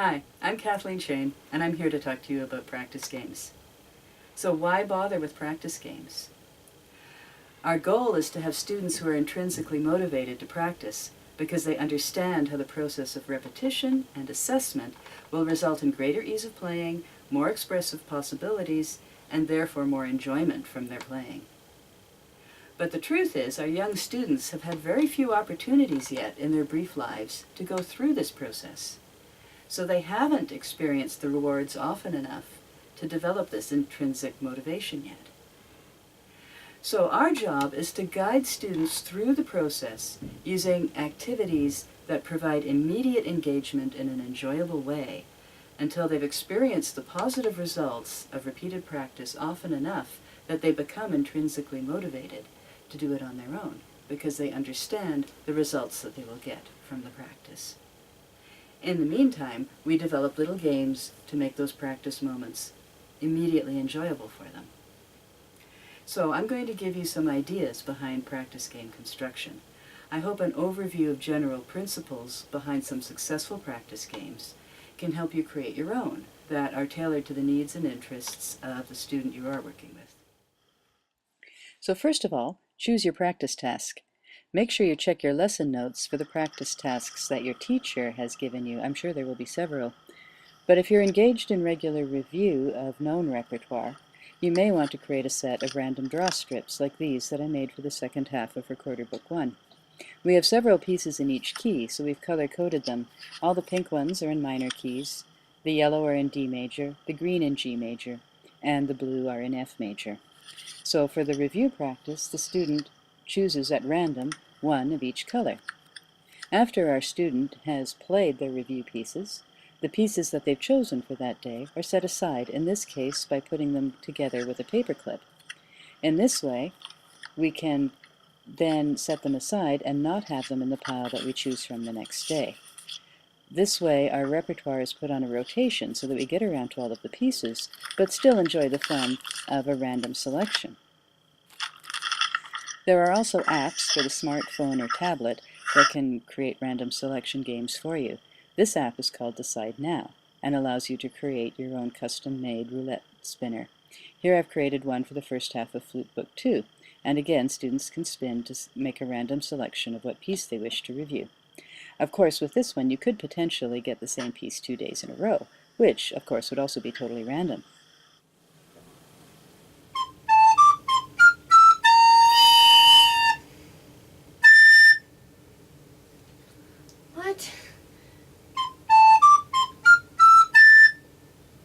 Hi, I'm Kathleen Shane, and I'm here to talk to you about practice games. So why bother with practice games? Our goal is to have students who are intrinsically motivated to practice because they understand how the process of repetition and assessment will result in greater ease of playing, more expressive possibilities, and therefore more enjoyment from their playing. But the truth is, our young students have had very few opportunities yet in their brief lives to go through this process. So they haven't experienced the rewards often enough to develop this intrinsic motivation yet. So our job is to guide students through the process using activities that provide immediate engagement in an enjoyable way until they've experienced the positive results of repeated practice often enough that they become intrinsically motivated to do it on their own because they understand the results that they will get from the practice. In the meantime, we develop little games to make those practice moments immediately enjoyable for them. So I'm going to give you some ideas behind practice game construction. I hope an overview of general principles behind some successful practice games can help you create your own that are tailored to the needs and interests of the student you are working with. So first of all, choose your practice task. Make sure you check your lesson notes for the practice tasks that your teacher has given you. I'm sure there will be several. But if you're engaged in regular review of known repertoire, you may want to create a set of random draw strips like these that I made for the second half of Recorder Book 1. We have several pieces in each key, so we've color-coded them. All the pink ones are in minor keys, the yellow are in D major, the green in G major, and the blue are in F major. So for the review practice, the student chooses at random one of each color. After our student has played their review pieces, the pieces that they've chosen for that day are set aside, in this case by putting them together with a paper clip. In this way, we can then set them aside and not have them in the pile that we choose from the next day. This way, our repertoire is put on a rotation so that we get around to all of the pieces, but still enjoy the fun of a random selection. There are also apps for the smartphone or tablet that can create random selection games for you. This app is called Decide Now and allows you to create your own custom-made roulette spinner. Here I've created one for the first half of Flute Book 2, and again students can spin to make a random selection of what piece they wish to review. Of course, with this one you could potentially get the same piece 2 days in a row, which of course would also be totally random. What?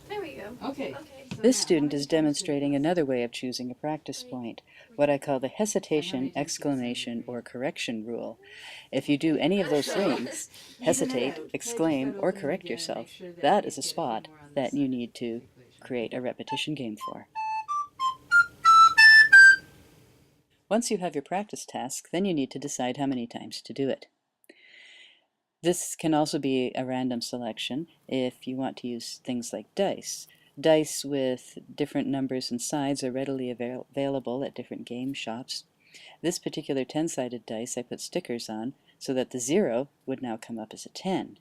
There we go. Okay. So This student is demonstrating another way of choosing a practice point, what I call the hesitation, exclamation, or correction rule. If you do any of those things, hesitate, exclaim, or correct yourself, that is a spot that you need to create a repetition game for. Once you have your practice task, then you need to decide how many times to do it. This can also be a random selection if you want to use things like dice. Dice with different numbers and sides are readily available at different game shops. This particular 10-sided dice I put stickers on so that the 0 would now come up as a 10.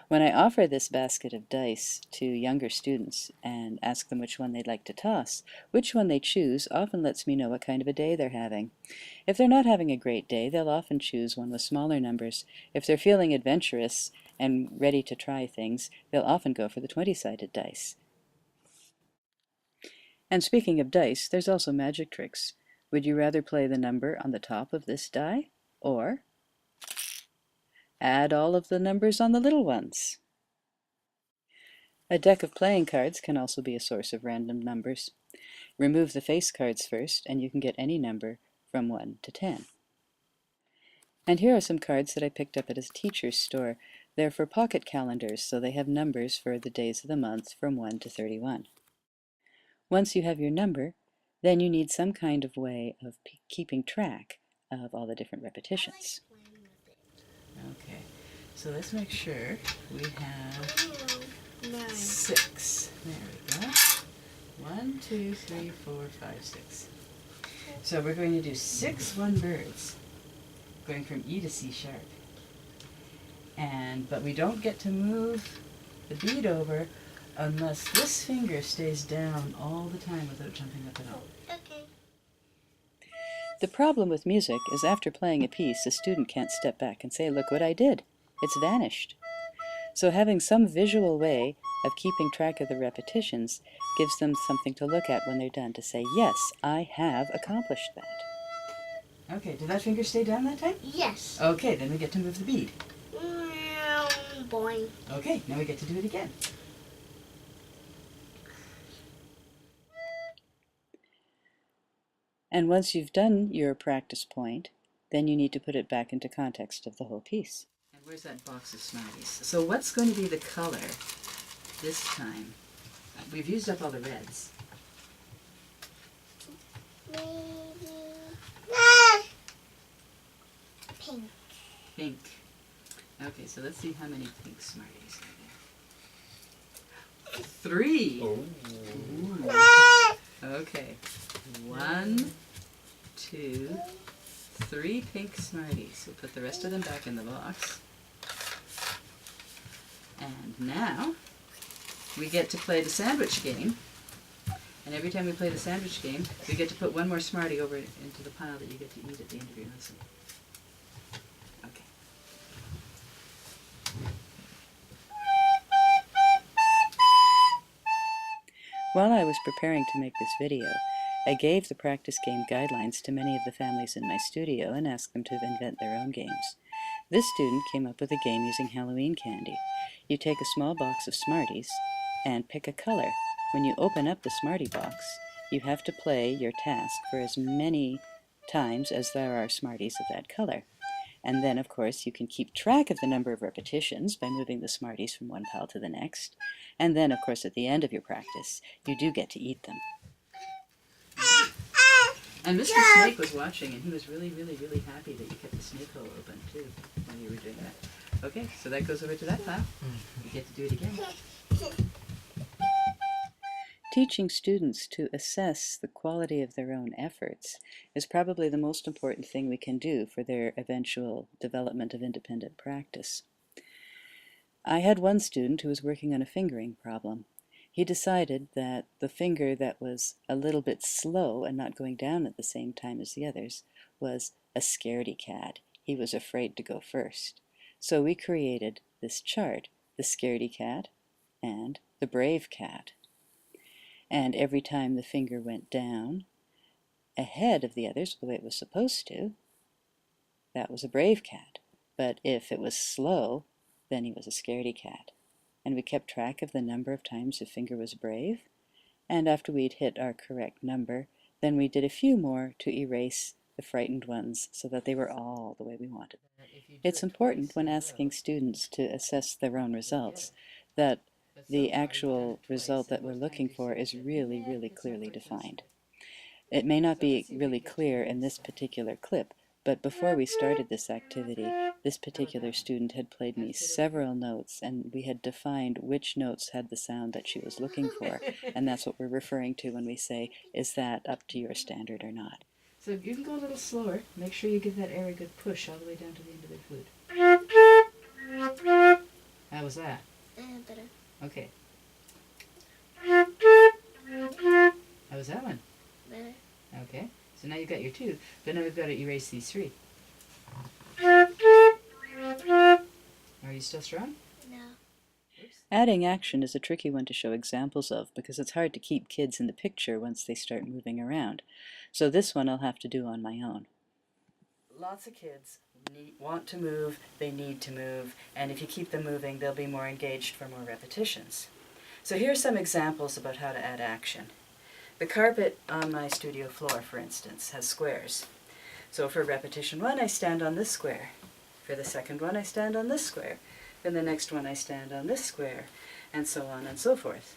When I offer this basket of dice to younger students and ask them which one they'd like to toss, which one they choose often lets me know what kind of a day they're having. If they're not having a great day, they'll often choose one with smaller numbers. If they're feeling adventurous and ready to try things, they'll often go for the 20-sided dice. And speaking of dice, there's also magic tricks. Would you rather play the number on the top of this die, or add all of the numbers on the little ones? A deck of playing cards can also be a source of random numbers. Remove the face cards first, and you can get any number from 1 to 10. And here are some cards that I picked up at a teacher's store. They're for pocket calendars, so they have numbers for the days of the month from 1 to 31. Once you have your number, then you need some kind of way of keeping track of all the different repetitions. Okay, so let's make sure we have 6. There we go. 1, 2, 3, 4, 5, 6. So we're going to do 6 one-birds, going from E to C sharp. But we don't get to move the bead over unless this finger stays down all the time without jumping up at all. Okay. The problem with music is after playing a piece, a student can't step back and say, "Look what I did. It's vanished." So having some visual way of keeping track of the repetitions gives them something to look at when they're done to say, "Yes, I have accomplished that." Okay, did that finger stay down that time? Yes. Okay, then we get to move the bead. Boing. Okay, now we get to do it again. And once you've done your practice point, then you need to put it back into context of the whole piece. And where's that box of Smarties? So what's going to be the color this time? We've used up all the reds. Maybe pink. Pink. Okay, so let's see how many pink Smarties are there. 3. Oh. Ooh. Okay. 1, 2, 3 pink Smarties. We'll put the rest of them back in the box. And now we get to play the sandwich game. And every time we play the sandwich game, we get to put one more Smartie over into the pile that you get to eat at the end of your lesson. Okay. While I was preparing to make this video, I gave the practice game guidelines to many of the families in my studio and asked them to invent their own games. This student came up with a game using Halloween candy. You take a small box of Smarties and pick a color. When you open up the Smartie box, you have to play your task for as many times as there are Smarties of that color. And then, of course, you can keep track of the number of repetitions by moving the Smarties from one pile to the next. And then, of course, at the end of your practice, you do get to eat them. And Mr. Snake was watching, and he was really, really, really happy that you kept the snake hole open, too, when you were doing that. Okay, so that goes over to that pile. You get to do it again. Teaching students to assess the quality of their own efforts is probably the most important thing we can do for their eventual development of independent practice. I had one student who was working on a fingering problem. He decided that the finger that was a little bit slow and not going down at the same time as the others was a scaredy cat. He was afraid to go first. So we created this chart, the scaredy cat and the brave cat. And every time the finger went down ahead of the others the way it was supposed to, that was a brave cat. But if it was slow, then he was a scaredy cat. And we kept track of the number of times the finger was brave, and after we'd hit our correct number, then we did a few more to erase the frightened ones so that they were all the way we wanted. It's important when asking students to assess their own results that the actual result that we're looking for is really, really clearly defined. It may not be really clear in this particular clip, but before we started this activity, this particular student had played me several notes, and we had defined which notes had the sound that she was looking for, and that's what we're referring to when we say, is that up to your standard or not? So you can go a little slower. Make sure you give that air a good push all the way down to the end of the flute. How was that? Better. Okay. How was that one? Better. Okay. So now you've got your 2, but now we've got to erase these 3. Are you still strong? No. Oops. Adding action is a tricky one to show examples of because it's hard to keep kids in the picture once they start moving around. So this one I'll have to do on my own. Lots of kids want to move, they need to move, and if you keep them moving, they'll be more engaged for more repetitions. So here are some examples about how to add action. The carpet on my studio floor, for instance, has squares. So for repetition 1, I stand on this square. For the second one, I stand on this square. Then the next one, I stand on this square, and so on and so forth.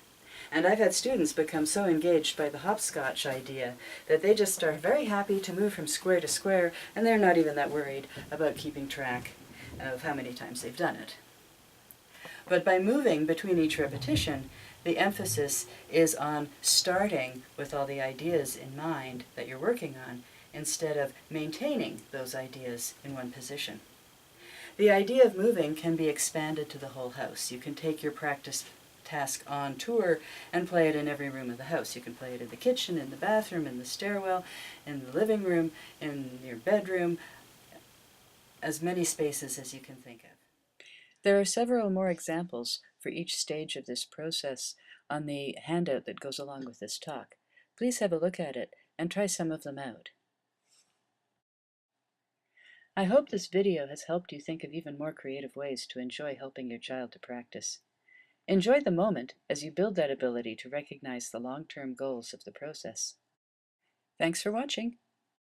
And I've had students become so engaged by the hopscotch idea that they just are very happy to move from square to square, and they're not even that worried about keeping track of how many times they've done it. But by moving between each repetition, the emphasis is on starting with all the ideas in mind that you're working on, instead of maintaining those ideas in one position. The idea of moving can be expanded to the whole house. You can take your practice task on tour and play it in every room of the house. You can play it in the kitchen, in the bathroom, in the stairwell, in the living room, in your bedroom, as many spaces as you can think of. There are several more examples for each stage of this process on the handout that goes along with this talk. Please have a look at it and try some of them out. I hope this video has helped you think of even more creative ways to enjoy helping your child to practice. Enjoy the moment as you build that ability to recognize the long-term goals of the process. Thanks for watching.